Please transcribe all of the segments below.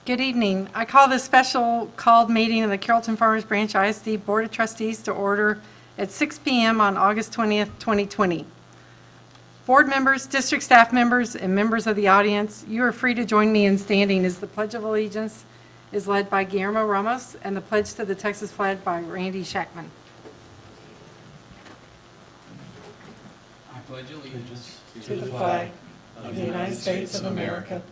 Good evening. I call this special called meeting of the Carrollton-Farmers Branch ISD Board of Trustees to order at 6 p.m. on August 20th, 2020. Board members, district staff members, and members of the audience, you are free to join me in standing as the Pledge of Allegiance is led by Guillermo Ramos and the Pledge to the Texas flag by Randy Shackman. I pledge allegiance To the flag of the United States of America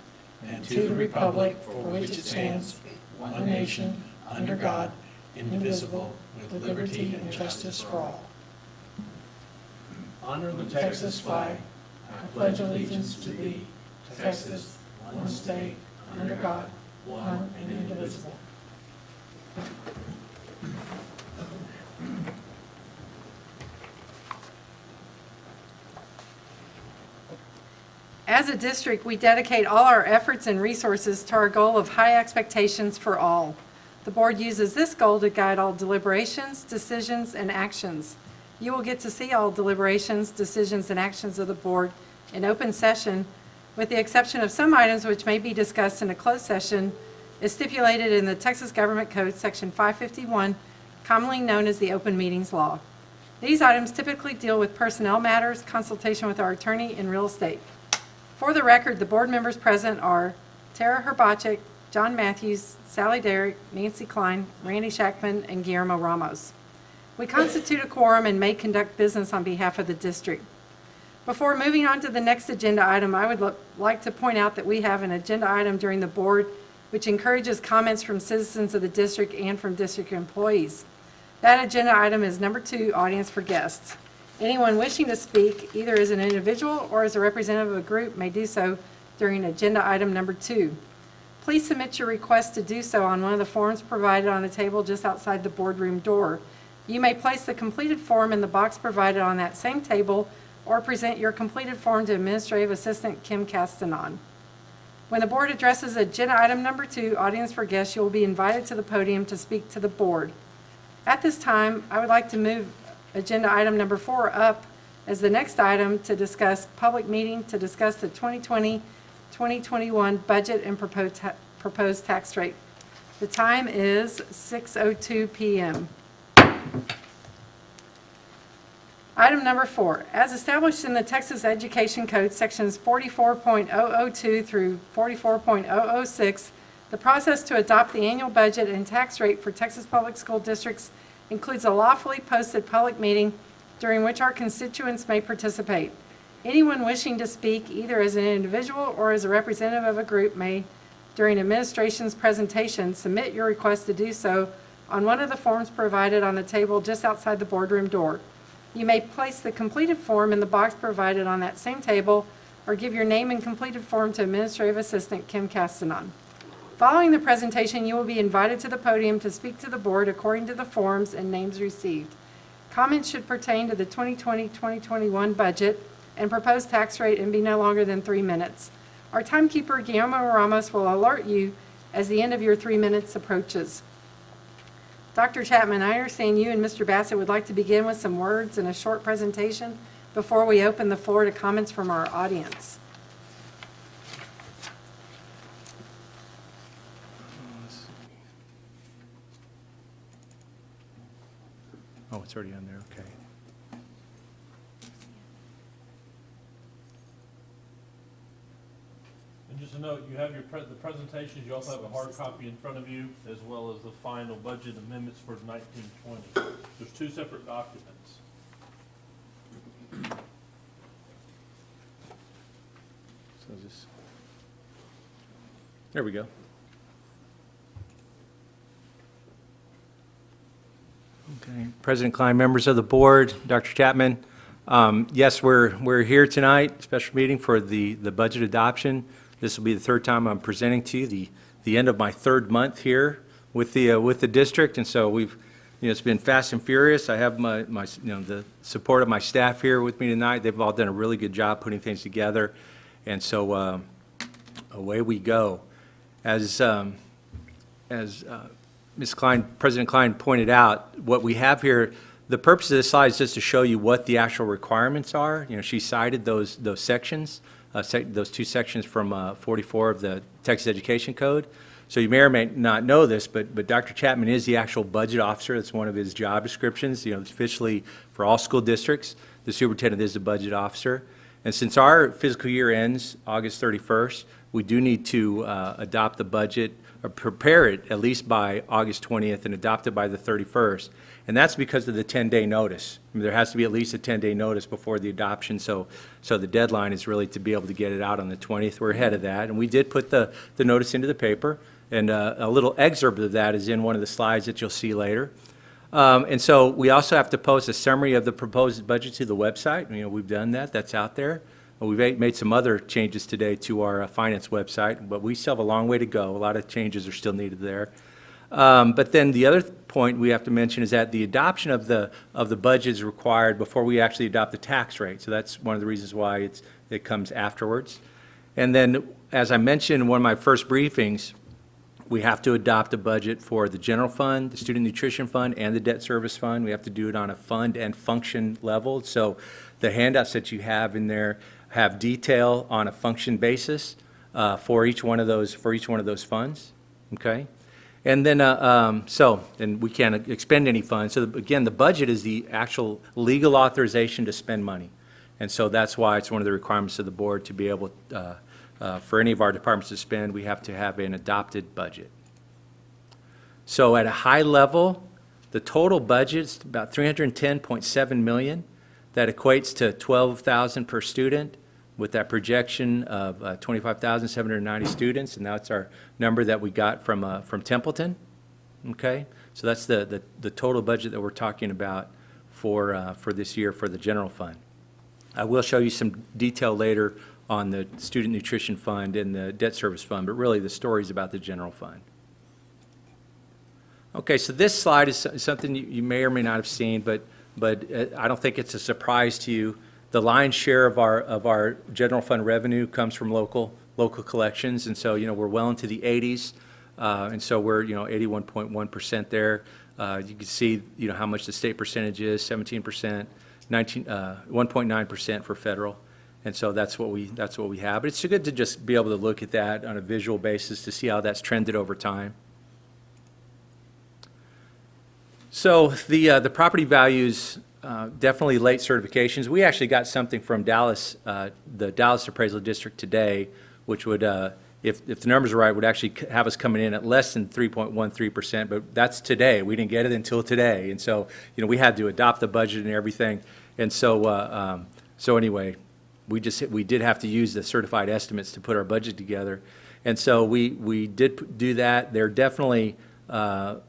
and to the republic for which it stands, one nation, under God, indivisible, with liberty and justice for all. Honor the Texas flag. I pledge allegiance to thee, Texas, one state, under God, one and indivisible. As a district, we dedicate all our efforts and resources to our goal of high expectations for all. The board uses this goal to guide all deliberations, decisions, and actions. You will get to see all deliberations, decisions, and actions of the board in open session, with the exception of some items which may be discussed in a closed session, as stipulated in the Texas Government Code, Section 551, commonly known as the Open Meetings Law. These items typically deal with personnel matters, consultation with our attorney, and real estate. For the record, the board members present are Tara Herbachik, John Matthews, Sally Derrick, Nancy Klein, Randy Shackman, and Guillermo Ramos. We constitute a quorum and may conduct business on behalf of the district. Before moving on to the next agenda item, I would like to point out that we have an agenda item during the board which encourages comments from citizens of the district and from district employees. That agenda item is number 2, audience for guests. Anyone wishing to speak, either as an individual or as a representative of a group, may do so during agenda item number 2. Please submit your request to do so on one of the forms provided on the table just outside the boardroom door. You may place the completed form in the box provided on that same table or present your completed form to Administrative Assistant Kim Castanon. When the board addresses agenda item number 2, audience for guests, you will be invited to the podium to speak to the board. At this time, I would like to move agenda item number 4 up as the next item to discuss public meeting to discuss the 2020-2021 budget and proposed tax rate. The time is 6:02 p.m. Item number 4, as established in the Texas Education Code, sections 44.002 through 44.006, the process to adopt the annual budget and tax rate for Texas public school districts includes a lawfully posted public meeting during which our constituents may participate. Anyone wishing to speak, either as an individual or as a representative of a group, may, during administration's presentation, submit your request to do so on one of the forms provided on the table just outside the boardroom door. You may place the completed form in the box provided on that same table or give your name and completed form to Administrative Assistant Kim Castanon. Following the presentation, you will be invited to the podium to speak to the board according to the forms and names received. Comments should pertain to the 2020-2021 budget and proposed tax rate and be no longer than 3 minutes. Our timekeeper, Guillermo Ramos, will alert you as the end of your 3 minutes approaches. Dr. Chapman, I understand you and Mr. Bassett would like to begin with some words and a short presentation before we open the floor to comments from our audience. Oh, it's already on there, okay. And just a note, you have your the presentations, you also have a hard copy in front of you, as well as the final budget amendments for 1920. There's 2 separate documents. So just, there we go. Okay, President Klein, members of the board, Dr. Chapman. Yes, we're here tonight, special meeting for the budget adoption. This will be the 3rd time I'm presenting to you, the end of my 3rd month here with the district, and so we've, it's been fast and furious. I have my the support of my staff here with me tonight. They've all done a really good job putting things together, and so away we go. As Ms. Klein, President Klein pointed out, what we have here, the purpose of this slide is just to show you what the actual requirements are. She cited those sections those two sections from 44 of the Texas Education Code. So you may or may not know this, but Dr. Chapman is the actual budget officer. That's one of his job descriptions. Officially for all school districts, the superintendent is the budget officer. And since our fiscal year ends August 31st, we do need to adopt the budget, or prepare it at least by August 20th and adopt it by the 31st. And that's because of the 10-day notice. I mean, there has to be at least a 10-day notice before the adoption, so the deadline is really to be able to get it out on the 20th. We're ahead of that, and we did put the notice into the paper, and a little excerpt of that is in one of the slides that you'll see later. And so we also have to post a summary of the proposed budget to the website. We've done that. That's out there. We've made some other changes today to our finance website, but we still have a long way to go. A lot of changes are still needed there. But then the other point we have to mention is that the adoption of the budget is required before we actually adopt the tax rate. So that's one of the reasons why it comes afterwards. And then, as I mentioned in one of my first briefings, we have to adopt a budget for the general fund, the student nutrition fund, and the debt service fund. We have to do it on a fund and function level. So the handouts that you have in there have detail on a function basis for each one of those funds. Okay, and then and we can't expend any funds. So again, the budget is the actual legal authorization to spend money, and so that's why it's one of the requirements of the board to be able for any of our departments to spend, we have to have an adopted budget. So at a high level, the total budget is about $310.7 million. That equates to $12,000 per student with that projection of 25,790 students, and that's our number that we got from Templeton. Okay, so that's the total budget that we're talking about for this year for the general fund. I will show you some detail later on the student nutrition fund and the debt service fund, but really the story is about the general fund. Okay, so this slide is something you may or may not have seen, but I don't think it's a surprise to you. The lion's share of our general fund revenue comes from local collections, and so we're well into the 80s, and so we're 81.1% there. You can see how much the state percentage is, 17%, 1.9% for federal. And so that's what we have. But it's good to just be able to look at that on a visual basis to see how that's trended over time. So the property values, definitely late certifications. We actually got something from Dallas, the Dallas Appraisal District today, which would, if the numbers are right, would actually have us coming in at less than 3.13%. But that's today. We didn't get it until today, and so we had to adopt the budget and everything. And so anyway. We did have to use the certified estimates to put our budget together, and so we did do that. They're definitely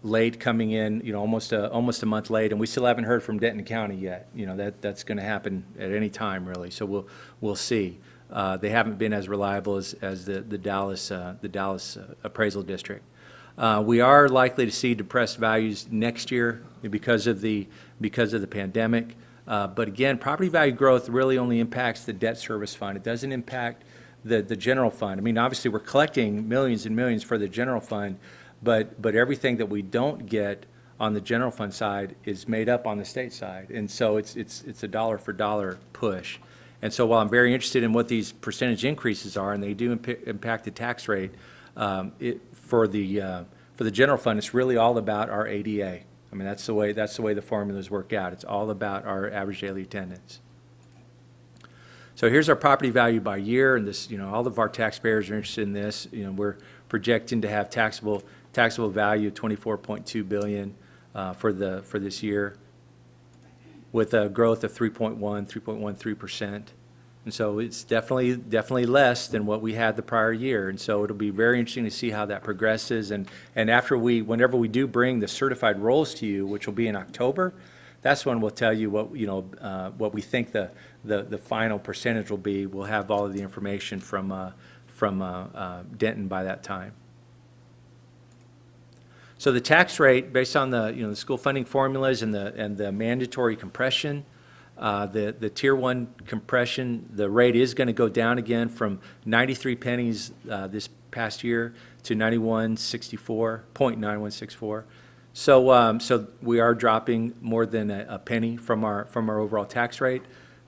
late coming in, almost a month late, and we still haven't heard from Denton County yet. That's going to happen at any time really. So we'll see. They haven't been as reliable as the Dallas Appraisal District. We are likely to see depressed values next year because of the pandemic. But again, property value growth really only impacts the debt service fund. It doesn't impact the general fund. I mean, obviously, we're collecting millions and millions for the general fund, but everything that we don't get on the general fund side is made up on the state side. And so it's a dollar for dollar push. And so while I'm very interested in what these percentage increases are, and they do impact the tax rate, for the general fund, it's really all about our ADA. I mean, that's the way the formulas work out. It's all about our average daily attendance. So here's our property value by year, and this, all of our taxpayers are interested in this. We're projecting to have taxable value of $24.2 billion for this year, with a growth of 3.13%. And so it's definitely less than what we had the prior year. And so it'll be very interesting to see how that progresses. And whenever we do bring the certified rolls to you, which will be in October, that's when we'll tell you what we think the final percentage will be. We'll have all of the information from Denton by that time. So the tax rate, based on the school funding formulas and the mandatory compression, the tier 1 compression, the rate is going to go down again from 93 pennies this past year to 0.9164. So we are dropping more than a penny from our overall tax rate.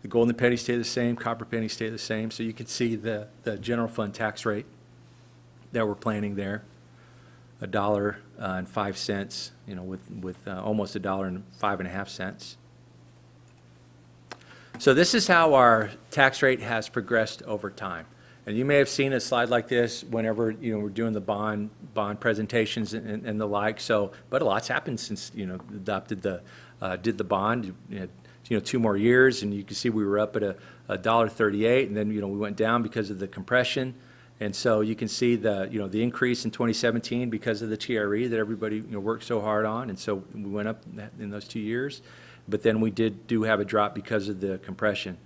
The gold and the penny stay the same, copper penny stay the same. So you can see the general fund tax rate that we're planning there, $1.05, with almost $1.05. So this is how our tax rate has progressed over time. And you may have seen a slide like this whenever, we're doing the bond presentations and the like. So, but a lot's happened since, adopted did the bond, 2 more years, and you can see we were up at a $1.38, and then, we went down because of the compression. And so you can see the increase in 2017 because of the TRE that everybody, worked so hard on. And so we went up in those 2 years. But then we do have a drop because of the compression.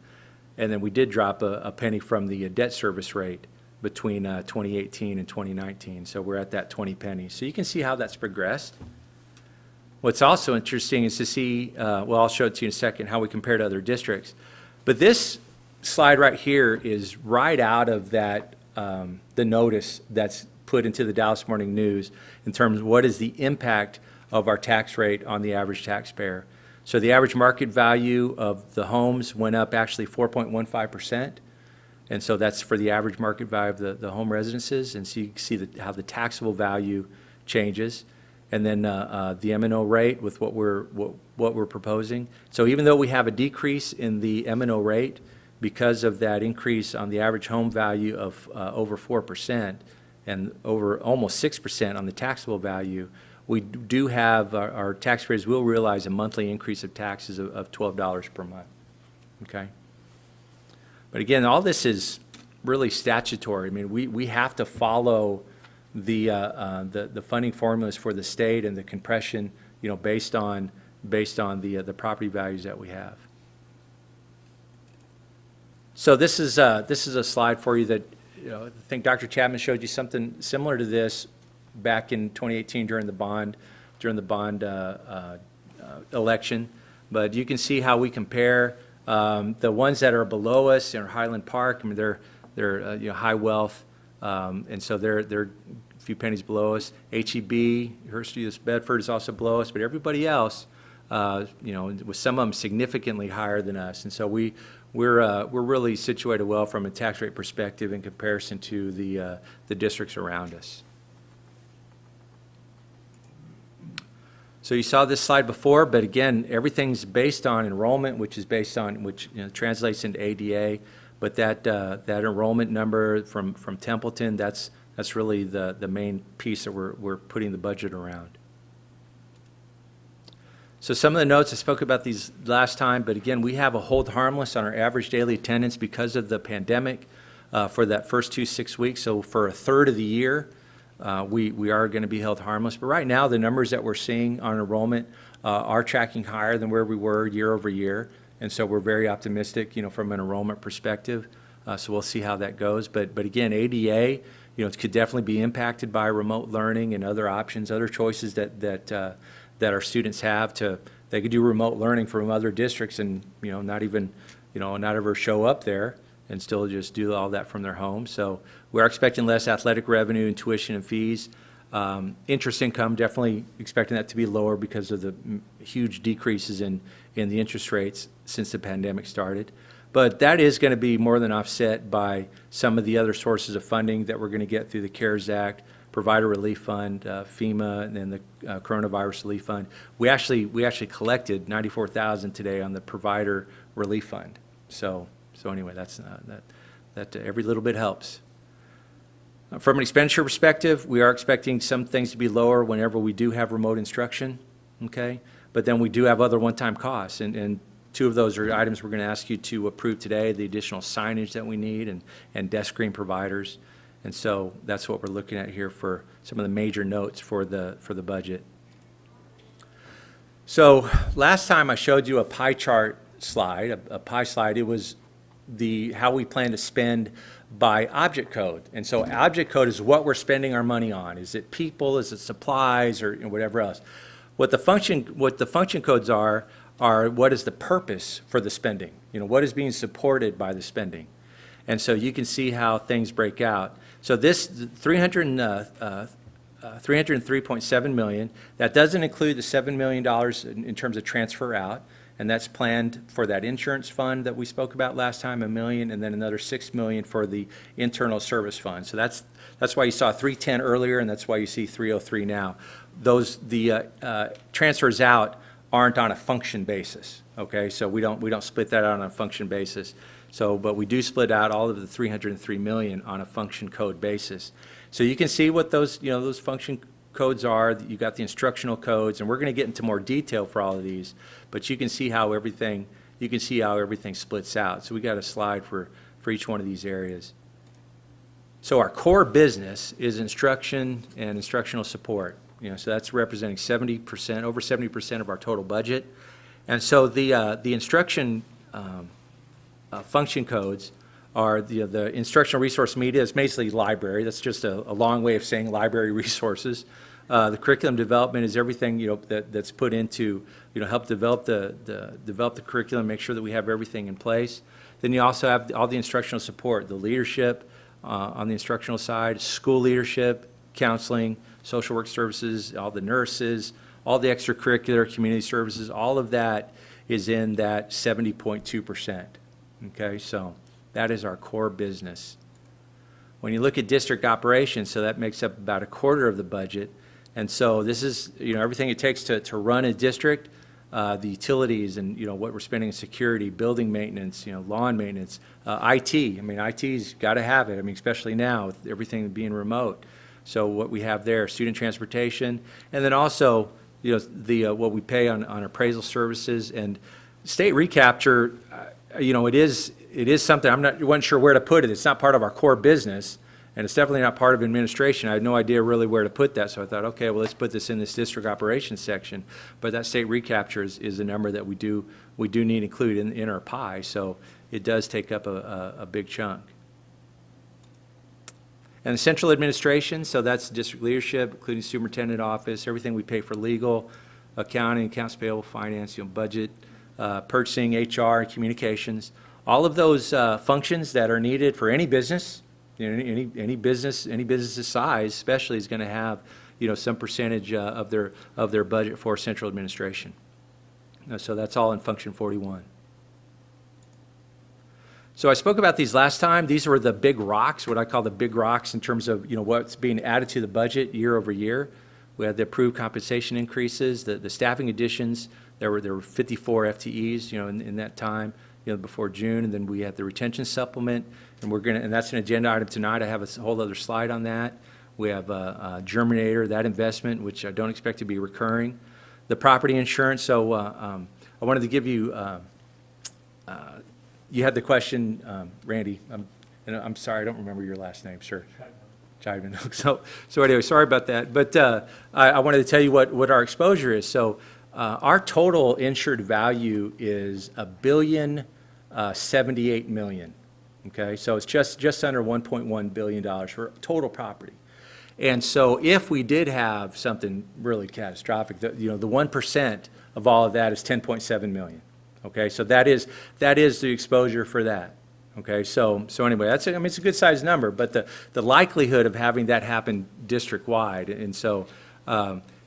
And then we did drop a penny from the debt service rate between 2018 and 2019. So we're at that 20 pennies. So you can see how that's progressed. What's also interesting is to see, I'll show it to you in a second, how we compare to other districts. But this slide right here is right out of that, the notice that's put into the Dallas Morning News in terms of what is the impact of our tax rate on the average taxpayer. So the average market value of the homes went up actually 4.15%. And so that's for the average market value of the home residences. And so you can see how the taxable value changes. And then the M&O rate with what we're proposing. So even though we have a decrease in the M&O rate because of that increase on the average home value of over 4% and over almost 6% on the taxable value, we do have, our taxpayers will realize a monthly increase of taxes of $12 per month, okay? But again, all this is really statutory. I mean, we have to follow the funding formulas for the state and the compression, based on the property values that we have. So this is a slide for you that, I think Dr. Chapman showed you something similar to this back in 2018 during the bond election. But you can see how we compare the ones that are below us in Highland Park. I mean, they're high wealth, and so they're a few pennies below us. HEB, Hurst Bedford is also below us, but everybody else, with some of them significantly higher than us. And so we're really situated well from a tax rate perspective in comparison to the districts around us. So you saw this slide before, but again, everything's based on enrollment, which translates into ADA. But that enrollment number from Templeton, that's really the main piece that we're putting the budget around. So some of the notes, I spoke about these last time, but again, we have a hold harmless on our average daily attendance because of the pandemic for that first 6 weeks. So for a third of the year, we are going to be held harmless. But right now, the numbers that we're seeing on enrollment are tracking higher than where we were year over year. And so we're very optimistic, from an enrollment perspective. So we'll see how that goes. But again, ADA, it could definitely be impacted by remote learning and other options, other choices that our students have they could do remote learning from other districts and, not even, not ever show up there and still just do all that from their home. So we are expecting less athletic revenue and tuition and fees. Interest income, definitely expecting that to be lower because of the huge decreases in the interest rates since the pandemic started. But that is going to be more than offset by some of the other sources of funding that we're going to get through the CARES Act, Provider Relief Fund, FEMA, and then the Coronavirus Relief Fund. We actually collected $94,000 today on the Provider Relief Fund. So anyway, that every little bit helps. From an expenditure perspective, we are expecting some things to be lower whenever we do have remote instruction, okay? But then we do have other one-time costs, and two of those are items we're going to ask you to approve today, the additional signage that we need and desk screen providers. And so that's what we're looking at here for some of the major notes for the budget. So last time I showed you a pie chart slide, a pie slide. It was how we plan to spend by object code. And so object code is what we're spending our money on. Is it people, is it supplies, or whatever else? What the function codes are what is the purpose for the spending? What is being supported by the spending? And so you can see how things break out. So this $303.7 million, that doesn't include the $7 million in terms of transfer out. and that's planned for that insurance fund that we spoke about last time, $1 million, and then another $6 million for the internal service fund. So that's why you saw 310 earlier, and that's why you see 303 now. The transfers out aren't on a function basis, okay? So we don't split that out on a function basis. So, but we do split out all of the $303 million on a function code basis. So you can see what those function codes are. You got the instructional codes, and we're going to get into more detail for all of these, but you can see how everything splits out. So we got a slide for each one of these areas. So our core business is instruction and instructional support. So that's representing 70%, over 70% of our total budget. And so the instruction function codes are the instructional resource media. It's basically library. That's just a long way of saying library resources. The curriculum development is everything that's put into help develop the curriculum, make sure that we have everything in place. Then you also have all the instructional support, the leadership on the instructional side, school leadership, counseling, social work services, all the nurses, all the extracurricular community services. All of that is in that 70.2%. Okay, so that is our core business. When you look at district operations, so that makes up about a quarter of the budget. And so this is, everything it takes to run a district, the utilities and, what we're spending in security, building maintenance, lawn maintenance, IT. IT's got to have it. Especially now with everything being remote. So what we have there, student transportation, and then also, what we pay on appraisal services and state recapture. It is something wasn't sure where to put it. It's not part of our core business, and it's definitely not part of administration. I had no idea really where to put that, so I thought, okay, well, let's put this in this district operations section. But that state recapture is a number that we do need included in our pie, so it does take up a big chunk. And the central administration, so that's district leadership, including superintendent office, everything we pay for legal, accounting, accounts payable, finance, budget, purchasing, HR, and communications. All of those functions that are needed for any business, any business's size, especially, is going to have, some percentage of their budget for central administration. So that's all in function 41. So I spoke about these last time. These were the big rocks, what I call the big rocks in terms of, what's being added to the budget year over year. We had the approved compensation increases, the staffing additions. There were 54 FTEs, in that time, before June, and then we had the retention supplement, and that's an agenda item tonight. I have a whole other slide on that. We have a Germinator, that investment, which I don't expect to be recurring. The property insurance. So I wanted to give you. You had the question, Randy. I'm sorry, I don't remember your last name, sir. Chidman. So anyway, sorry about that. But I wanted to tell you what our exposure is. So our total insured value is $1.078 billion. Okay, so it's just under $1.1 billion for total property. And so if we did have something really catastrophic, the 1% of all of that is $10.7 million. Okay, so that is the exposure for that. Okay, so anyway, it's a good sized number, but the likelihood of having that happen district wide, and so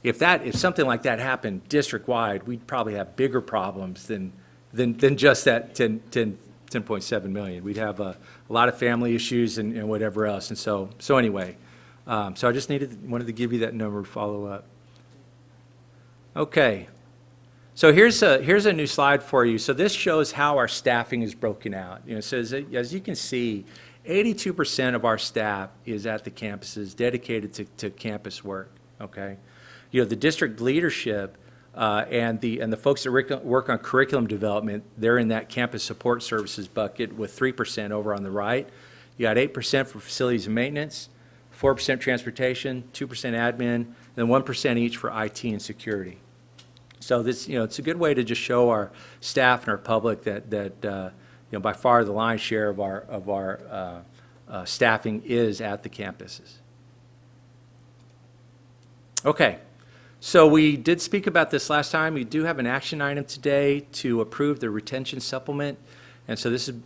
if something like that happened district wide, we'd probably have bigger problems than just that 10.7 million. We'd have a lot of family issues and whatever else, and so anyway, so I just wanted to give you that number to follow up. Okay. So here's a new slide for you. So this shows how our staffing is broken out. So as you can see, 82% of our staff is at the campuses, dedicated to campus work. Okay, the district leadership and the folks that work on curriculum development, they're in that campus support services bucket with 3% over on the right. You got 8% for facilities and maintenance, 4% transportation, 2% admin, and then 1% each for IT and security. So this, it's a good way to just show our staff and our public that by far the lion's share of our staffing is at the campuses. Okay, so we did speak about this last time. We do have an action item today to approve the retention supplement, and so this is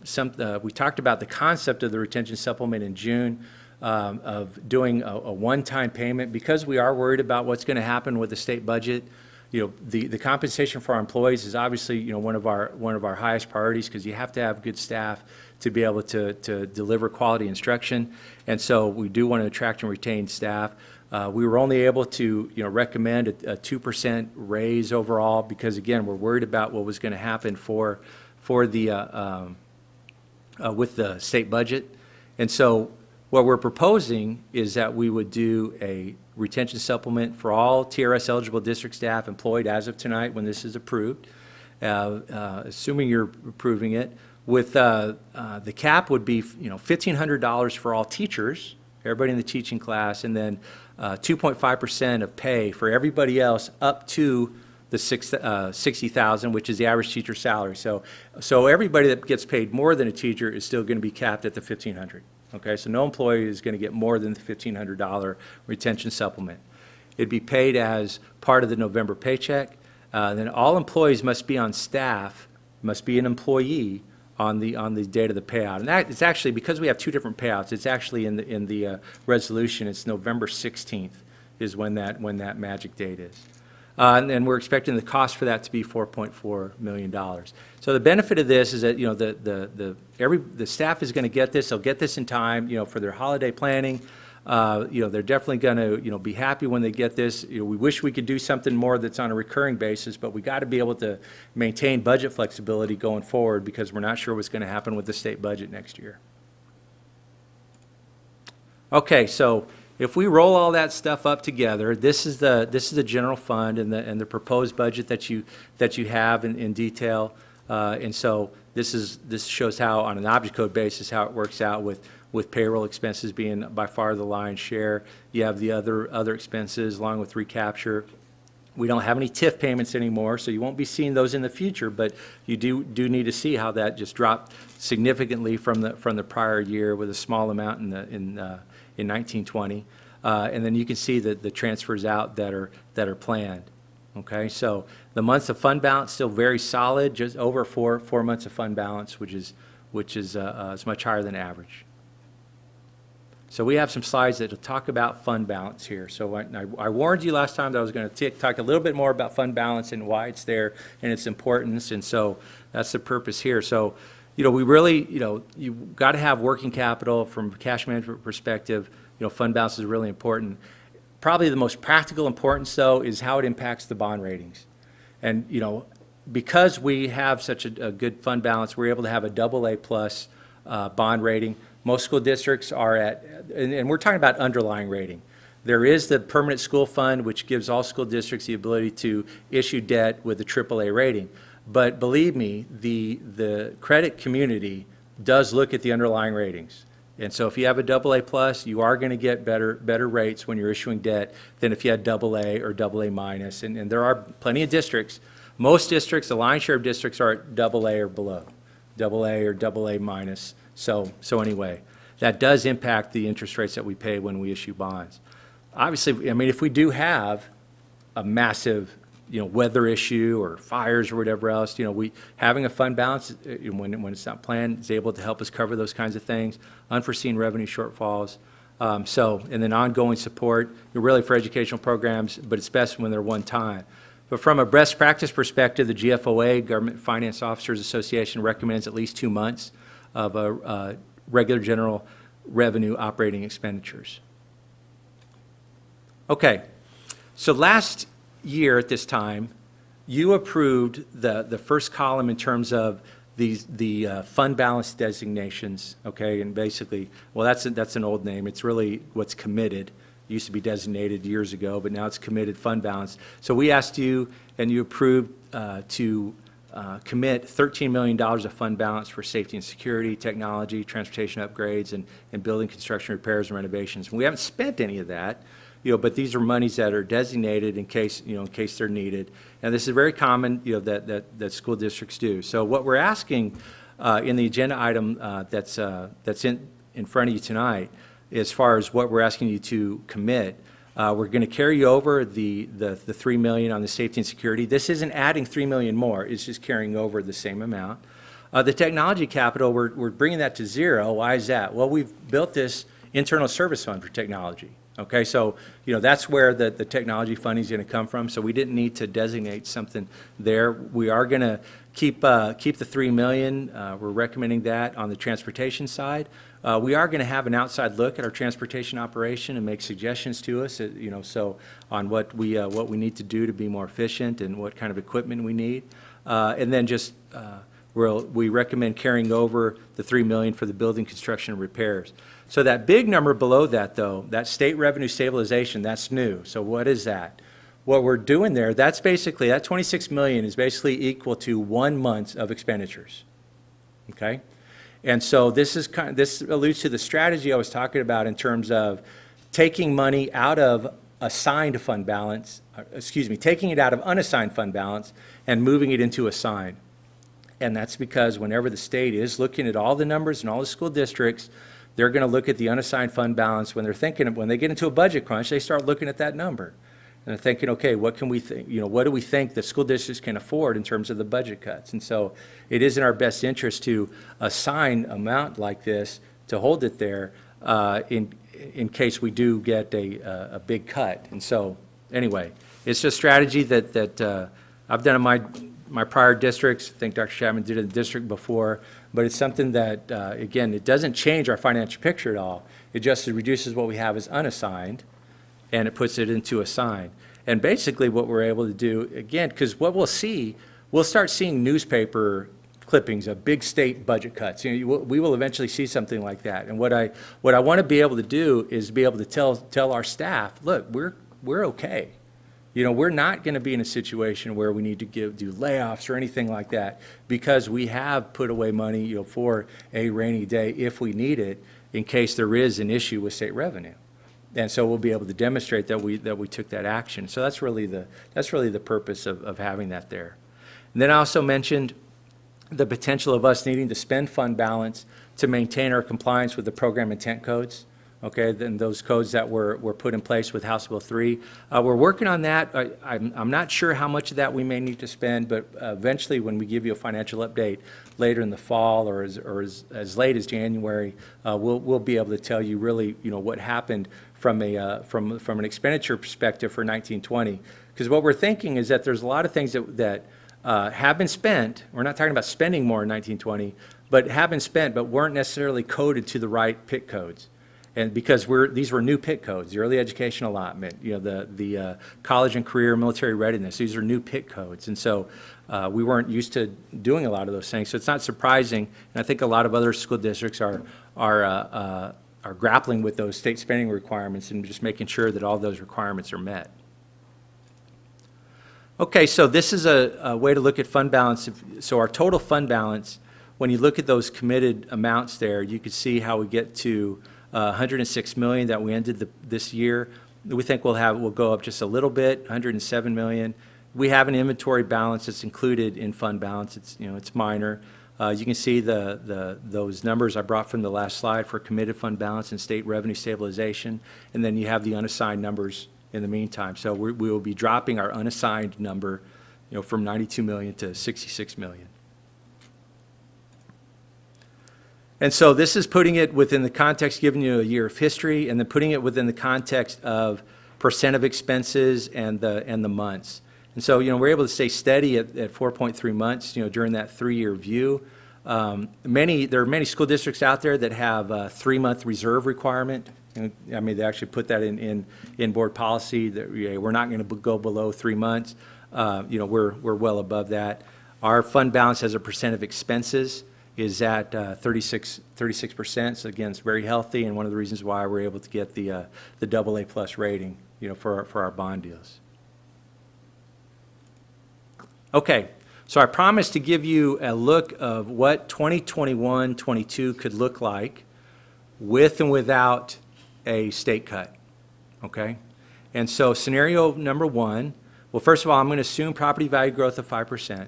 we talked about the concept of the retention supplement in June. Of doing a one-time payment because we are worried about what's going to happen with the state budget. the compensation for our employees is obviously, one of our highest priorities, because you have to have good staff to be able to deliver quality instruction. And so we do want to attract and retain staff. We were only able to, recommend a 2% raise overall, because again, we're worried about what was going to happen for the with the state budget. And so what we're proposing is that we would do a retention supplement for all TRS eligible district staff employed as of tonight when this is approved, assuming you're approving it, with the cap would be, $1,500 for all teachers, everybody in the teaching class, and then 2.5% of pay for everybody else up to the $60,000, which is the average teacher salary. So everybody that gets paid more than a teacher is still going to be capped at the $1,500. Okay, so no employee is going to get more than the $1,500 retention supplement. It'd be paid as part of the November paycheck. Then all employees must be on staff, must be an employee on the date of the payout. And that it's actually, because we have two different payouts, it's actually in the resolution. It's November 16th is when that magic date is. And we're expecting the cost for that to be $4.4 million. So the benefit of this is that, the staff is going to get this. They'll get this in time, for their holiday planning. They're definitely going to, be happy when they get this. We wish we could do something more that's on a recurring basis, but we got to be able to maintain budget flexibility going forward, because we're not sure what's going to happen with the state budget next year. Okay, so if we roll all that stuff up together, this is the general fund and the proposed budget that you have in detail, and so this shows how, on an object code basis, how it works out with payroll expenses being by far the lion's share. You have the other expenses along with recapture. We don't have any TIF payments anymore, so you won't be seeing those in the future, but you do need to see how that just dropped significantly from the prior year with a small amount in 1920. And then you can see the transfers out that are planned. Okay, so the months of fund balance still very solid, just over four months of fund balance, which is much higher than average. So we have some slides that will talk about fund balance here. So I warned you last time that I was going to talk a little bit more about fund balance and why it's there and its importance, and so that's the purpose here. So, we really, you've got to have working capital from a cash management perspective. Fund balance is really important. Probably the most practical importance, though, is how it impacts the bond ratings. And, because we have such a good fund balance, we're able to have a AA plus bond rating. Most school districts are at, and we're talking about underlying rating. There is the permanent school fund, which gives all school districts the ability to issue debt with a AAA rating. But believe me, the credit community does look at the underlying ratings. And so if you have a AA plus, you are going to get better rates when you're issuing debt than if you had AA or AA minus. And there are plenty of districts. Most districts, the lion's share of districts, are at AA or below, AA or AA minus. So anyway, that does impact the interest rates that we pay when we issue bonds. Obviously, if we do have a massive, weather issue or fires or whatever else, having a fund balance when it's not planned is able to help us cover those kinds of things, unforeseen revenue shortfalls. And then ongoing support, really for educational programs, but it's best when they're one time. But from a best practice perspective, the GFOA, Government Finance Officers Association, recommends at least 2 months of regular general revenue operating expenditures. Okay, so last year at this time, you approved the first column in terms of the fund balance designations, okay, and basically, well, that's an old name. It's really what's committed. It used to be designated years ago, but now it's committed fund balance. So we asked you, and you approved to commit $13 million of fund balance for safety and security, technology, transportation upgrades, and building construction repairs and renovations. And we haven't spent any of that, but these are monies that are designated in case they're needed. And this is very common, that school districts do. So what we're asking in the agenda item that's in front of you tonight, as far as what we're asking you to commit, we're going to carry over the $3 million on the safety and security. This isn't adding $3 million more. It's just carrying over the same amount. The technology capital, we're bringing that to zero. Why is that? Well, we've built this internal service fund for technology. Okay, so, that's where the technology funding is going to come from, so we didn't need to designate something there. We are going to keep the 3 million, we're recommending that on the transportation side. We are going to have an outside look at our transportation operation and make suggestions to us, so on what we need to do to be more efficient and what kind of equipment we need. And then just, we recommend carrying over the 3 million for the building construction and repairs. So that big number below that, though, that state revenue stabilization, that's new. So what is that? What we're doing there, that's basically, that 26 million is basically equal to 1 month of expenditures, okay? And so this alludes to the strategy I was talking about in terms of taking money out of assigned fund balance, taking it out of unassigned fund balance and moving it into assigned. And that's because whenever the state is looking at all the numbers in all the school districts, they're going to look at the unassigned fund balance. When they get into a budget crunch, they start looking at that number. And they're thinking, okay, what can we think, what do we think the school districts can afford in terms of the budget cuts? And so it is in our best interest to assign amount like this, to hold it there in case we do get a big cut. And so anyway, it's a strategy that I've done in my prior districts. I think Dr. Chapman did it in the district before, but it's something that, again, it doesn't change our financial picture at all. It just reduces what we have as unassigned, and it puts it into assigned. And basically what we're able to do, again, because what we'll start seeing newspaper clippings of big state budget cuts. We will eventually see something like that. And what I want to be able to do is be able to tell our staff, look, we're okay. We're not going to be in a situation where we need to do layoffs or anything like that, because we have put away money, for a rainy day if we need it, in case there is an issue with state revenue. And so we'll be able to demonstrate that we took that action. So that's really the purpose of having that there. And then I also mentioned the potential of us needing to spend fund balance to maintain our compliance with the program intent codes. Okay, then those codes that were put in place with House Bill 3. We're working on that. I'm not sure how much of that we may need to spend, but eventually when we give you a financial update later in the fall or as late as January, we'll be able to tell you really, what happened from an expenditure perspective for 1920. Because what we're thinking is that there's a lot of things that have been spent. We're not talking about spending more in 1920, but have been spent but weren't necessarily coded to the right PIC codes. And because these were new PIC codes, the early education allotment, the college and career military readiness, these are new PIC codes. And so we weren't used to doing a lot of those things. So it's not surprising. And I think a lot of other school districts are grappling with those state spending requirements and just making sure that all those requirements are met. Okay, so this is a way to look at fund balance. So our total fund balance, when you look at those committed amounts there, you can see how we get to 106 million that we ended this year. We think we'll go up just a little bit, 107 million. We have an inventory balance that's included in fund balance. It's minor. You can see those numbers I brought from the last slide for committed fund balance and state revenue stabilization, and then you have the unassigned numbers in the meantime. So we will be dropping our unassigned number, from 92 million to 66 million. And so this is putting it within the context, giving you a year of history, and then putting it within the context of percent of expenses and the months. And so, we're able to stay steady at 4.3 months, during that 3-year view. There are many school districts out there that have a 3-month reserve requirement. They actually put that in board policy that we're not going to go below 3 months. We're well above that. Our fund balance as a percent of expenses is at 36%. So again, it's very healthy, and one of the reasons why we're able to get the AA+ rating, for our bond deals. Okay, so I promised to give you a look of what 2021-22 could look like with and without a state cut. Okay, and so scenario number 1. Well, first of all, I'm going to assume property value growth of 5%.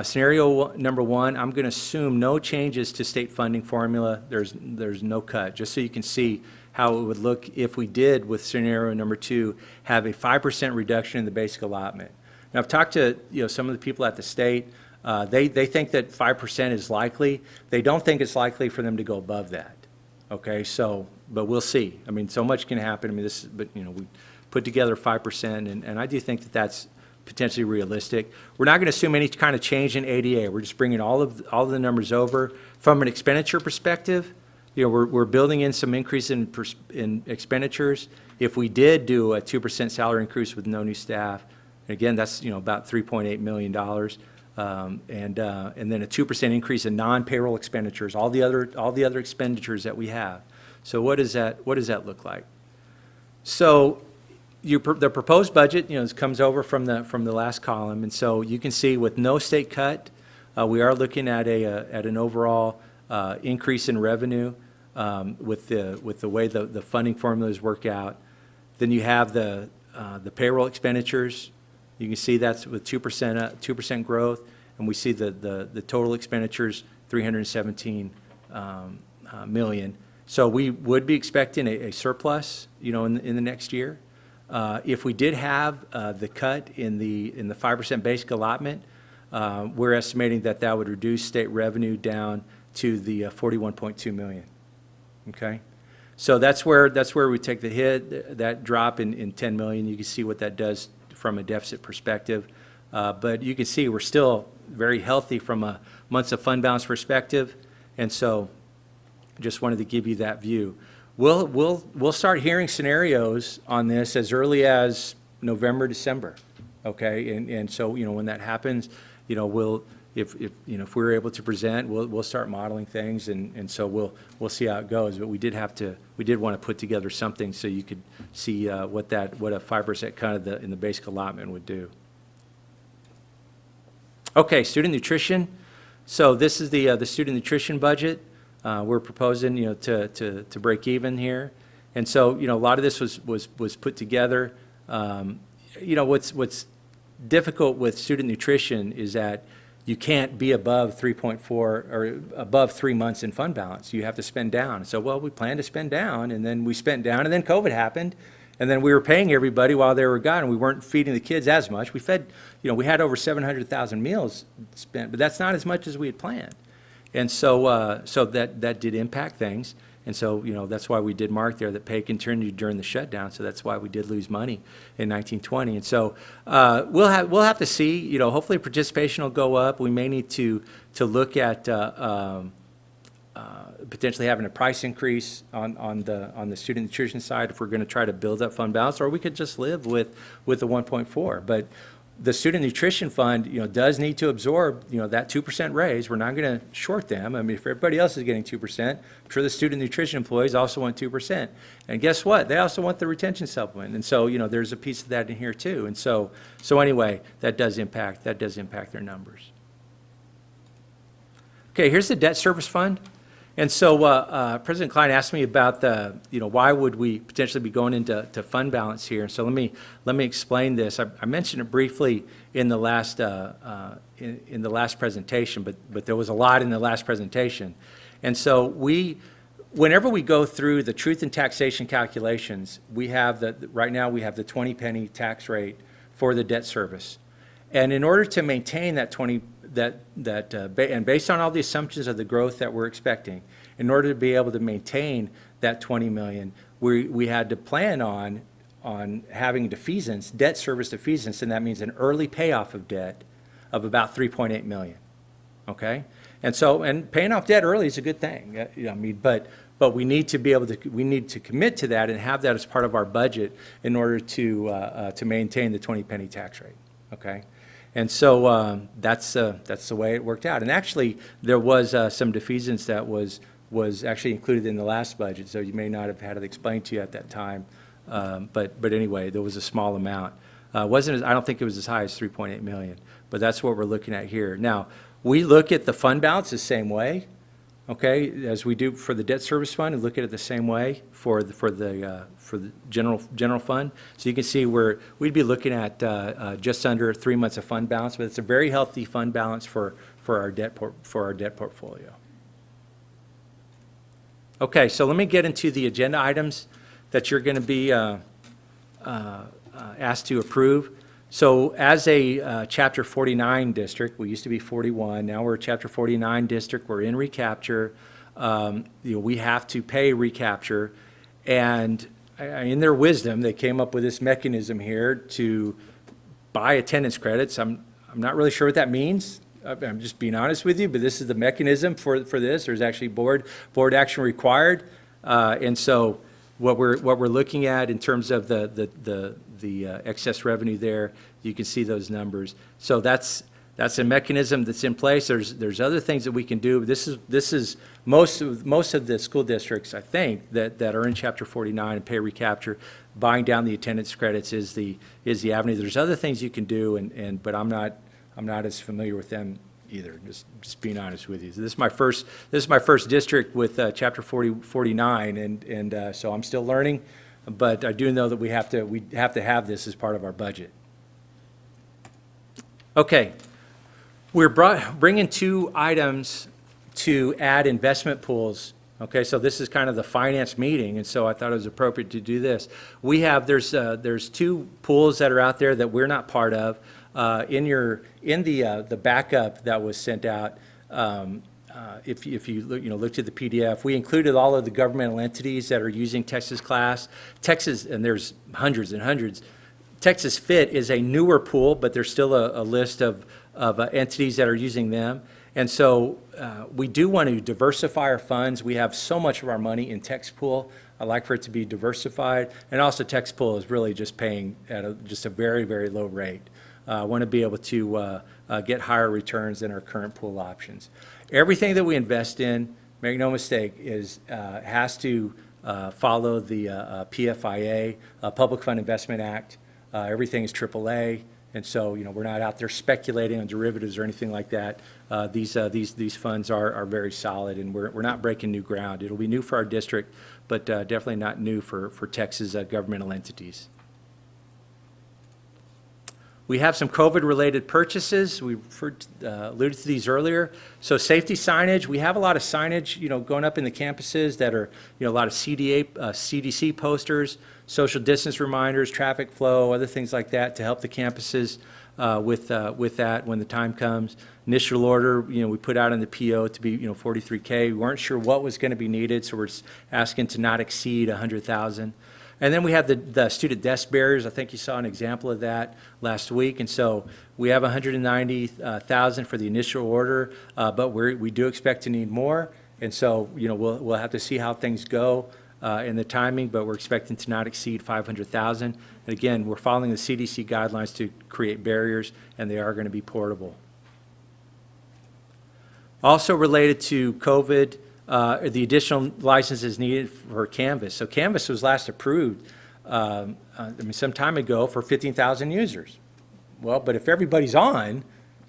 Scenario number 1, I'm going to assume no changes to state funding formula. There's no cut, just so you can see how it would look if we did, with scenario number 2, have a 5% reduction in the basic allotment. Now, I've talked to some of the people at the state. They think that 5% is likely. They don't think it's likely for them to go above that. Okay, so we'll see. I mean, so much can happen. I mean, but, we put together 5%, and I do think that that's potentially realistic. We're not going to assume any kind of change in ADA. We're just bringing all of the numbers over. From an expenditure perspective, we're building in some increase in expenditures. If we did do a 2% salary increase with no new staff, again, that's, about $3.8 million. And then a 2% increase in non-payroll expenditures, all the other expenditures that we have. So what does that look like? So the proposed budget, comes over from the last column, and so you can see with no state cut, we are looking at an overall increase in revenue with the way the funding formulas work out. Then you have the payroll expenditures. You can see that's with 2% growth, and we see the total expenditures, $317 million. So we would be expecting a surplus, in the next year. If we did have the cut in the 5% basic allotment, we're estimating that would reduce state revenue down to the 41.2 million. Okay, so that's where we take the hit. That drop in 10 million. You can see what that does from a deficit perspective, but you can see we're still very healthy from a months of fund balance perspective, and so just wanted to give you that view. We'll start hearing scenarios on this as early as November, December, okay? And so, when that happens, if we're able to present, we'll start modeling things, and so we'll see how it goes. But we did want to put together something so you could see what a 5% cut in the basic allotment would do. Okay, student nutrition. So this is the student nutrition budget. We're proposing, to break even here. And so, a lot of this was put together. What's difficult with student nutrition is that you can't be above 3.4 or above 3 months in fund balance. You have to spend down. So, we planned to spend down, and then we spent down, and then COVID happened, and then we were paying everybody while they were gone, and we weren't feeding the kids as much. We fed, we had over 700,000 meals spent, but that's not as much as we had planned. And so, that did impact things, and so that's why we did mark there that pay continued during the shutdown. So that's why we did lose money in 1920. And so we'll have to see. Hopefully participation will go up. We may need to look at potentially having a price increase on the student nutrition side if we're going to try to build up fund balance, or we could just live with the 1.4. But the student nutrition fund, does need to absorb, that 2% raise. We're not going to short them. I mean, if everybody else is getting 2%, I'm sure the student nutrition employees also want 2%. And guess what? They also want the retention supplement. And so, there's a piece of that in here too. And so anyway, that does impact their numbers. Okay, here's the debt service fund. And so President Klein asked me about why would we potentially be going into fund balance here. So let me explain this. I mentioned it briefly in the last in the last presentation, but there was a lot in the last presentation. And so whenever we go through the truth in taxation calculations, right now we have the 20-penny tax rate for the debt service. And in order to maintain that and based on all the assumptions of the growth that we're expecting, in order to be able to maintain that 20 million, we had to plan on having debt service defeasance, and that means an early payoff of debt of about 3.8 million. Okay, and paying off debt early is a good thing. But we need to commit to that and have that as part of our budget in order to maintain the 20-penny tax rate. Okay. And so that's the way it worked out. And actually, there was some defeasance that was actually included in the last budget, so you may not have had it explained to you at that time. But anyway, there was a small amount. I don't think it was as high as 3.8 million, but that's what we're looking at here. Now, we look at the fund balance the same way, okay, as we do for the debt service fund, and look at it the same way for the general fund. So you can see we'd be looking at just under 3 months of fund balance, but it's a very healthy fund balance for our debt portfolio. Okay, so let me get into the agenda items that you're going to be asked to approve. So as a Chapter 49 district, we used to be 41, now we're a Chapter 49 district, we're in recapture. We have to pay recapture, And in their wisdom, they came up with this mechanism here to buy attendance credits. I'm not really sure what that means. I'm just being honest with you, but this is the mechanism for this. There's actually board action required. And so what we're looking at in terms of the excess revenue there, you can see those numbers. So that's a mechanism that's in place. There's other things that we can do. This is most of the school districts, I think, that are in Chapter 49 and pay recapture. Buying down the attendance credits is the avenue. There's other things you can do, but I'm not as familiar with them either. Just being honest with you. So this is my first district with Chapter 49, and so I'm still learning, but I do know that we have to have this as part of our budget. Okay, we're bringing 2 items to add investment pools. Okay, so this is kind of the finance meeting, and so I thought it was appropriate to do this. There's 2 pools that are out there that we're not part of. In the backup that was sent out, if you looked at the PDF, we included all of the governmental entities that are using Texas Class. Texas, and there's hundreds and hundreds. Texas Fit is a newer pool, but there's still a list of entities that are using them. And so we do want to diversify our funds. We have so much of our money in Tex Pool. I'd like for it to be diversified. And also Tex Pool is really just paying at just a very, very low rate. I want to be able to get higher returns than our current pool options. Everything that we invest in, make no mistake, has to follow the PFIA, Public Fund Investment Act. Everything is AAA. And so, we're not out there speculating on derivatives or anything like that. These funds are very solid, and we're not breaking new ground. It'll be new for our district, but definitely not new for Texas governmental entities. We have some COVID-related purchases. We alluded to these earlier. So safety signage, we have a lot of signage, going up in the campuses that are, a lot of CDC posters, social distance reminders, traffic flow, other things like that to help the campuses with that when the time comes. Initial order, we put out in the PO to be, $43K. We weren't sure what was going to be needed, so we're asking to not exceed $100,000. And then we have the student desk barriers. I think you saw an example of that last week. And so we have $190,000 for the initial order, but we do expect to need more. And so, we'll have to see how things go in the timing, but we're expecting to not exceed $500,000. And again, we're following the CDC guidelines to create barriers, and they are going to be portable. Also related to COVID, the additional licenses needed for Canvas. So Canvas was last approved some time ago for 15,000 users. Well, but if everybody's on,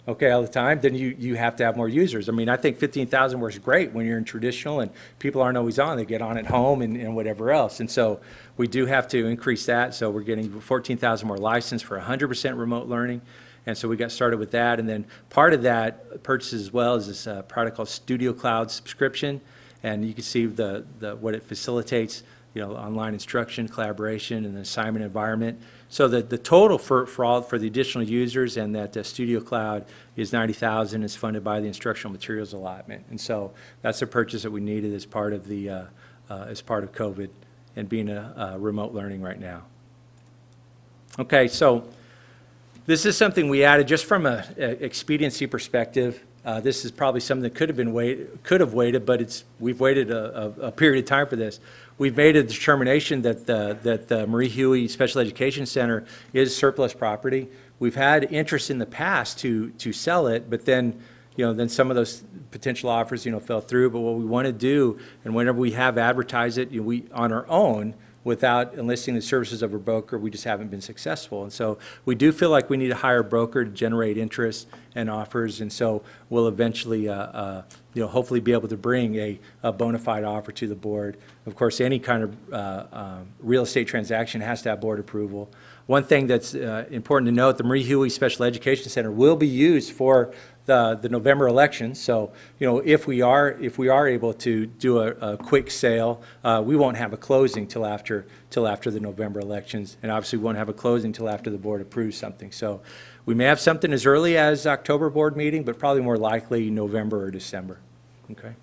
all the time, then you have to have more users. I think 15,000 works great when you're in traditional and people aren't always on. They get on at home and whatever else. And so we do have to increase that. So we're getting 14,000 more licensed for 100% remote learning. And so we got started with that. And then part of that purchase as well is this product called Studio Cloud subscription. And you can see what it facilitates, online instruction, collaboration, and the assignment environment. So the total for the additional users and that Studio Cloud is $90,000. Is funded by the instructional materials allotment. And so that's a purchase that we needed as part of as part of COVID and being a remote learning right now. Okay, so this is something we added just from an expediency perspective. This is probably something that could have waited, but we've waited a period of time for this. We've made a determination that the Marie Huey Special Education Center is surplus property. We've had interest in the past to sell it, but then some of those potential offers fell through. But what we want to do, and whenever we have advertised it, we on our own, without enlisting the services of a broker, we just haven't been successful. And so we do feel like we need to hire a broker to generate interest and offers. And so we'll eventually, hopefully be able to bring a bona fide offer to the board. Of course, any kind of real estate transaction has to have board approval. One thing that's important to note, the Marie Huey Special Education Center will be used for the November election. So, if we are able to do a quick sale, we won't have a closing till after the November elections, and obviously we won't have a closing till after the board approves something. So, we may have something as early as October board meeting, but probably more likely November or December. Okay.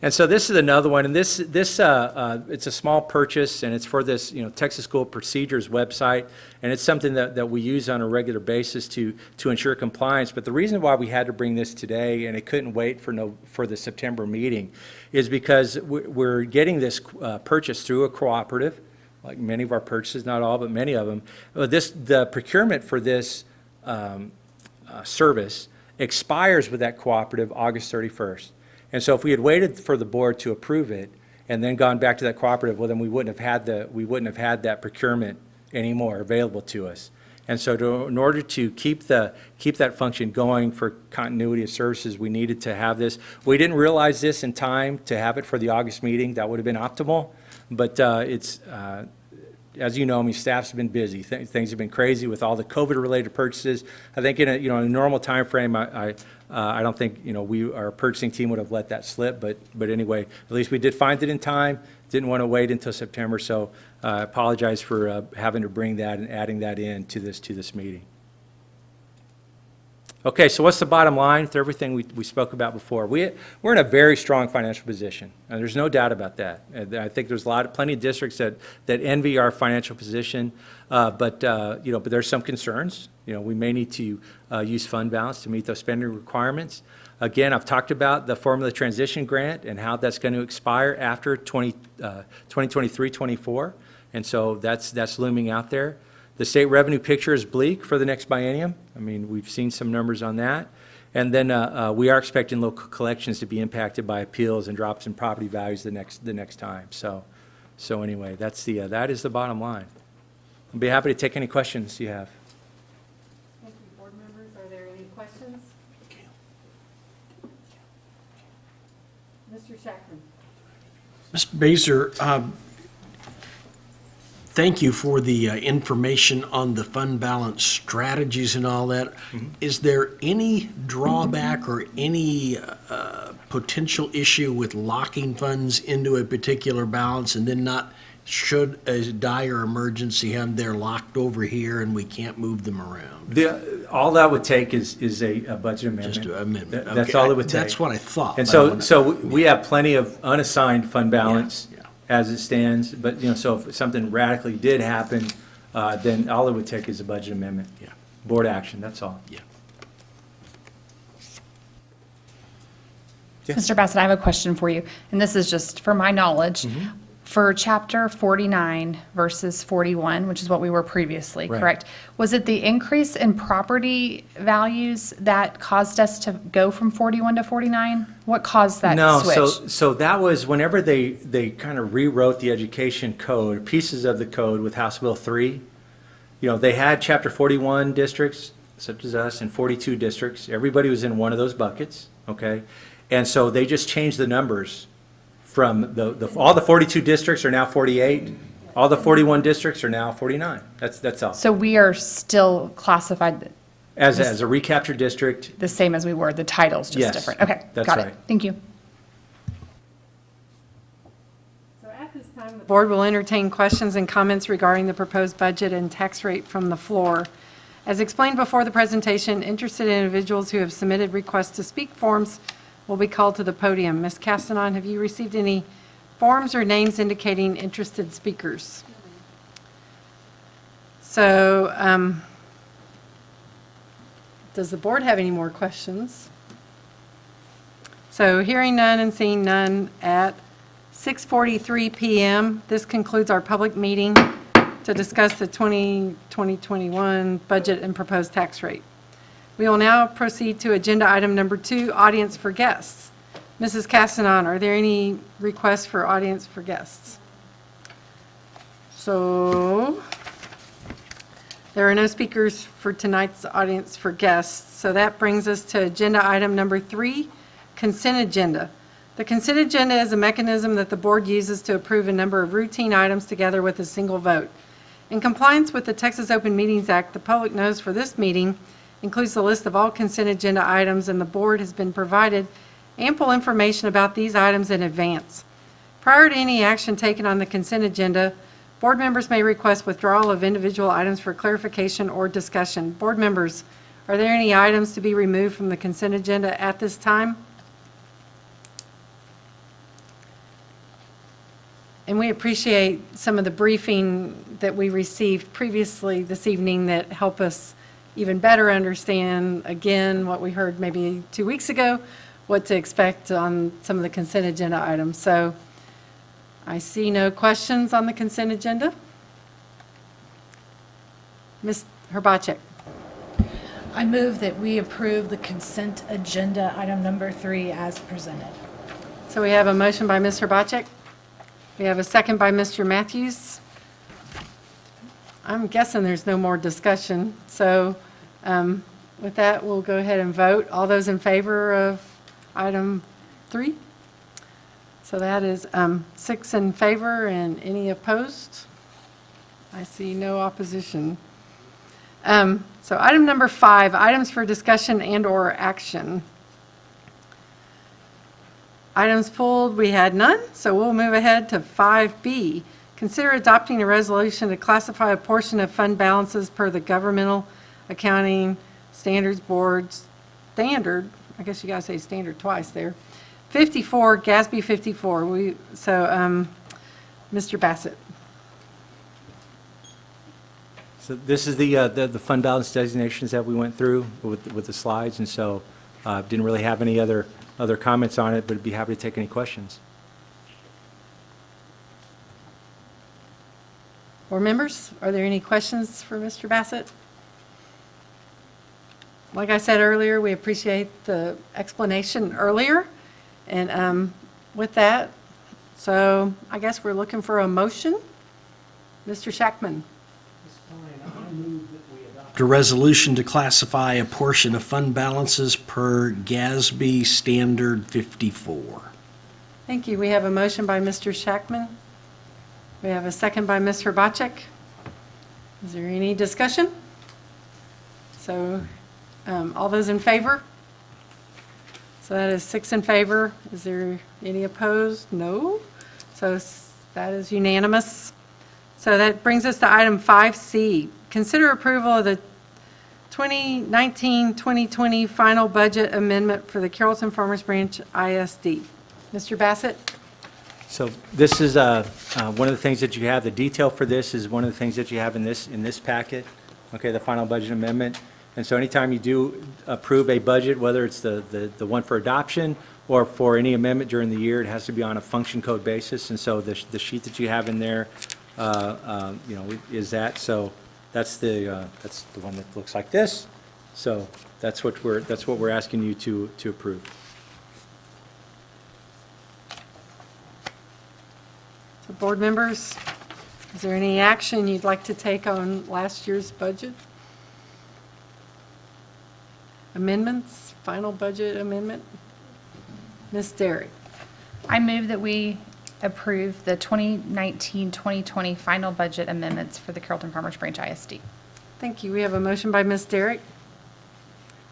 And so this is another one, and this it's a small purchase, and it's for this, Texas School Procedures website, and it's something that we use on a regular basis to ensure compliance. But the reason why we had to bring this today, and it couldn't wait for the September meeting, is because we're getting this purchase through a cooperative, like many of our purchases, not all, but many of them. The procurement for this service expires with that cooperative August 31st. And so if we had waited for the board to approve it and then gone back to that cooperative, well, then we wouldn't have had that procurement anymore available to us. And so in order to keep that function going for continuity of services, we needed to have this. We didn't realize this in time to have it for the August meeting. That would have been optimal. But as you know, staff's been busy. Things have been crazy with all the COVID-related purchases. I think in a normal time frame, I don't think our purchasing team would have let that slip. But anyway, at least we did find it in time. Didn't want to wait until September. So I apologize for having to bring that and adding that in to this meeting. Okay, so what's the bottom line to everything we spoke about before? We're in a very strong financial position, and there's no doubt about that. And I think there's plenty of districts that envy our financial position, but there's some concerns. We may need to use fund balance to meet those spending requirements. Again, I've talked about the formula transition grant and how that's going to expire after 2023-24, and so that's looming out there. The state revenue picture is bleak for the next biennium. We've seen some numbers on that. And then we are expecting local collections to be impacted by appeals and drops in property values the next time. So anyway, that is the bottom line. I'll be happy to take any questions you have. Thank you, board members. Are there any questions? Mr. Shackman. Mr. Baser, thank you for the information on the fund balance strategies and all that. Mm-hmm. Is there any drawback or any potential issue with locking funds into a particular balance and then not, should a dire emergency have them there locked over here and we can't move them around? All that would take is a budget amendment. Just an amendment. That's Okay, all it would take. That's what I thought. And but I wanna- so we have plenty of unassigned fund balance Yeah. as it stands, but, so if something radically did happen, then all it would take is a budget amendment. Yeah. Board action, that's all. Yeah. Yeah. Mr. Bassett, I have a question for you, and this is just for my knowledge. For chapter 49 versus 41, which is what we were previously, Right. correct? Was it the increase in property values that caused us to go from 41 to 49? What caused that switch? No, so that was whenever they kind of rewrote the education code, pieces of the code with House Bill 3. They had chapter 41 districts, such as us, and 42 districts. Everybody was in one of those buckets, okay? And so they just changed the numbers from all the 42 districts are now 48. All the 41 districts are now 49. That's all. So we are still classified As a recapture district, the same as we were, the title's just Yes, different? Okay, that's got right. it. Thank you. So at this time, the board will entertain questions and comments regarding the proposed budget and tax rate from the floor. As explained before the presentation, interested individuals who have submitted requests to speak forms will be called to the podium. Ms. Castanon, have you received any forms or names indicating interested speakers? So, does the board have any more questions? So hearing none and seeing none at 6:43 PM, this concludes our public meeting to discuss the 2021 budget and proposed tax rate. We will now proceed to agenda item number 2, audience for guests. Mrs. Castanon, are there any requests for audience for guests? So there are no speakers for tonight's audience for guests. So that brings us to agenda item number 3, consent agenda. The consent agenda is a mechanism that the board uses to approve a number of routine items together with a single vote. In compliance with the Texas Open Meetings Act, the public notice for this meeting includes the list of all consent agenda items, and the board has been provided ample information about these items in advance. Prior to any action taken on the consent agenda, board members may request withdrawal of individual items for clarification or discussion. Board members, are there any items to be removed from the consent agenda at this time? And we appreciate some of the briefing that we received previously this evening that help us even better understand, again, what we heard maybe 2 weeks ago, what to expect on some of the consent agenda items. So I see no questions on the consent agenda. Ms. Herbacek. I move that we approve the consent agenda item number 3 as presented. So we have a motion by Ms. Herbacek. We have a second by Mr. Matthews. I'm guessing there's no more discussion. So with that, we'll go ahead and vote. All those in favor of item 3? So that is 6 in favor and any opposed? I see no opposition. So item number 5, items for discussion and/or action. Items pulled, we had none, so we'll move ahead to 5B. Consider adopting a resolution to classify a portion of fund balances per the Governmental Accounting Standards Board's standard, I guess you gotta say standard twice there, 54, GASB 54. Mr. Bassett. So this is the fund balance designations that we went through with the slides, and so didn't really have any other comments on it, but I'd be happy to take any questions. Board members, are there any questions for Mr. Bassett? Like I said earlier, we appreciate the explanation earlier. And with that, so I guess we're looking for a motion. Mr. Shackman. A resolution to classify a portion of fund balances per GASB Standard 54. Thank you. We have a motion by Mr. Shackman. We have a second by Ms. Herbacek. Is there any discussion? So all those in favor? So that is 6 in favor. Is there any opposed? No. So that is unanimous. So that brings us to item 5C. Consider approval of the 2019-2020 final budget amendment for the Carrollton-Farmers Branch ISD. Mr. Bassett? So this is one of the things that you have, the detail for this is one of the things that you have in this packet, okay, the final budget amendment. And so anytime you do approve a budget, whether it's the one for adoption or for any amendment during the year, it has to be on a function code basis. And so the sheet that you have in there, is that. So that's the one that looks like this. So that's what we're asking you to approve. So board members, is there any action you'd like to take on last year's budget? Amendments, final budget amendment? Ms. Derrick. I move that we approve the 2019-2020 final budget amendments for the Carrollton-Farmers Branch ISD. Thank you. We have a motion by Ms. Derrick.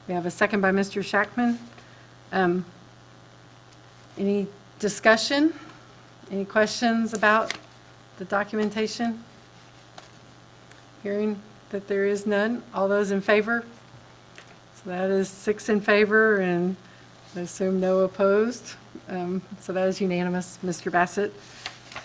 We have a second by Mr. Shackman. Any discussion? Any questions about the documentation? Hearing that there is none. All those in favor? So that is 6 in favor and I assume no opposed. So that is unanimous, Mr. Bassett.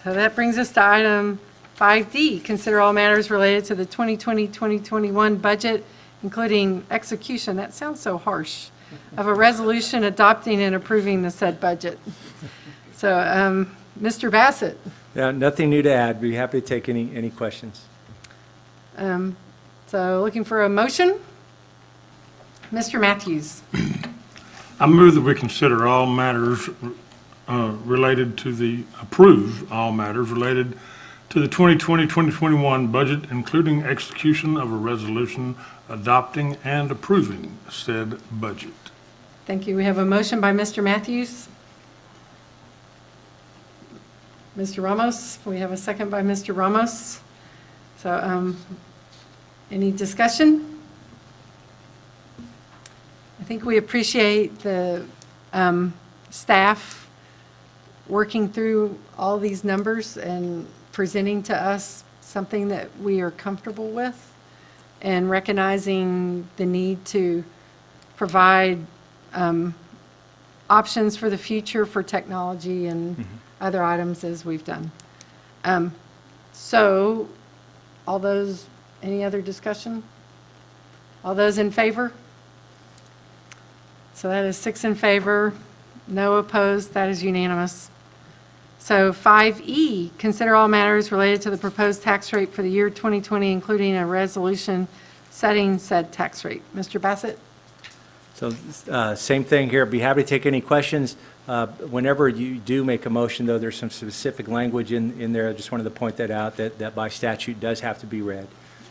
So that brings us to item 5D. Consider all matters related to the 2020-2021 budget, including execution, that sounds so harsh, of a resolution adopting and approving the said budget. So, Mr. Bassett. Yeah, nothing new to add. Be happy to take any questions. So looking for a motion? Mr. Matthews. I move that we consider all matters approve all matters related to the 2020-2021 budget, including execution of a resolution adopting and approving said budget. Thank you. We have a motion by Mr. Matthews. Mr. Ramos, we have a second by Mr. Ramos. So any discussion? I think we appreciate the staff working through all these numbers and presenting to us something that we are comfortable with and recognizing the need to provide options for the future for technology and other items as we've done. So, all those, any other discussion? All those in favor? So that is 6 in favor, no opposed, that is unanimous. So 5E, consider all matters related to the proposed tax rate for the year 2020, including a resolution setting said tax rate. Mr. Bassett? So, same thing here. Be happy to take any questions. Whenever you do make a motion, though, there's some specific language in there. I just wanted to point that out, that by statute does have to be read.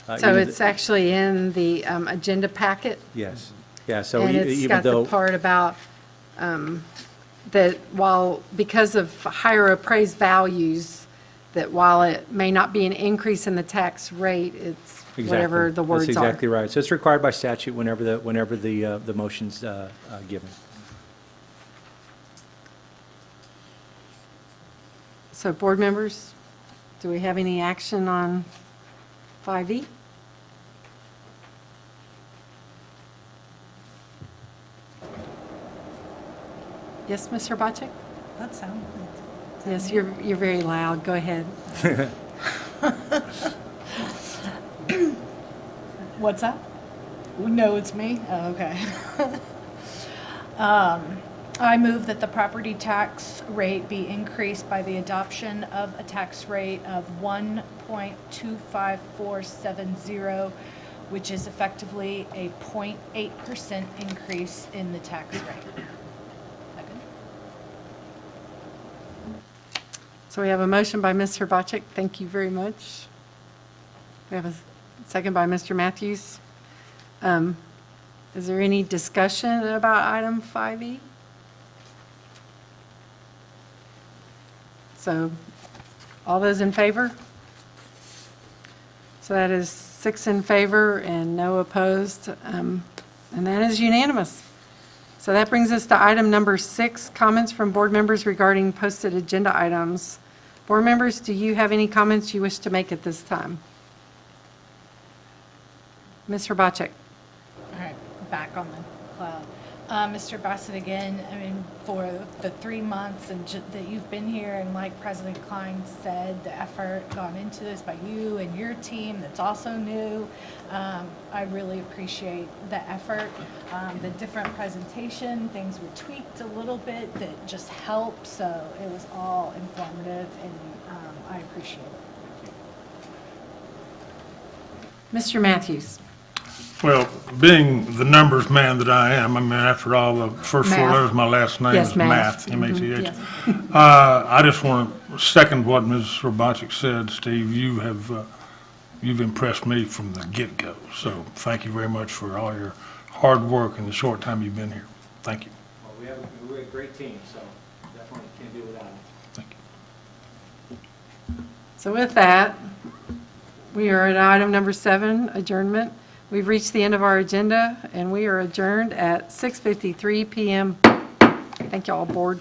So Even it's actually in the agenda packet? Yes. Yeah, so And it's even got the though, part about that while, because of higher appraised values, that while it may not be an increase in the tax rate, it's whatever the words are. That's exactly right. So it's required by statute whenever the motion's given. So board members, do we have any action on 5E? Yes, Mr. Bacek? That sounds good. Yes, you're very loud. Go ahead. What's that? No, it's me? Oh, okay. I move that the property tax rate be increased by the adoption of a tax rate of 1.25470, which is effectively a 0.8% increase in the tax rate. Second. So we have a motion by Mr. Bacek. Thank you very much. We have a second by Mr. Matthews. Is there any discussion about item 5E? So, all those in favor? So that is 6 in favor and no opposed, and that is unanimous. So that brings us to item number 6, comments from board members regarding posted agenda items. Board members, do you have any comments you wish to make at this time? Mr. Bacek? All right, back on the cloud. Mr. Bassett, again, I mean, for the 3 months that you've been here, and like President Klein said, the effort gone into this by you and your team that's also new, I really appreciate the effort. The different presentation, things were tweaked a little bit that just helped, so it was all informative, and I appreciate it. Mr. Matthews? Well, being the numbers man that I am, I mean, after all, the first 4 Math. letters of my last name Yes, is math. Math, M-A-T-H. Yes. I just want to second what Ms. Robotchik said, Steve. You've impressed me from the get-go. So thank you very much for all your hard work in the short time you've been here. Thank you. Well, we're a great team, so definitely can't do without it. Thank you. So with that, we are at item number 7, adjournment. We've reached the end of our agenda, and we are adjourned at 6:53 PM. Thank you all, board.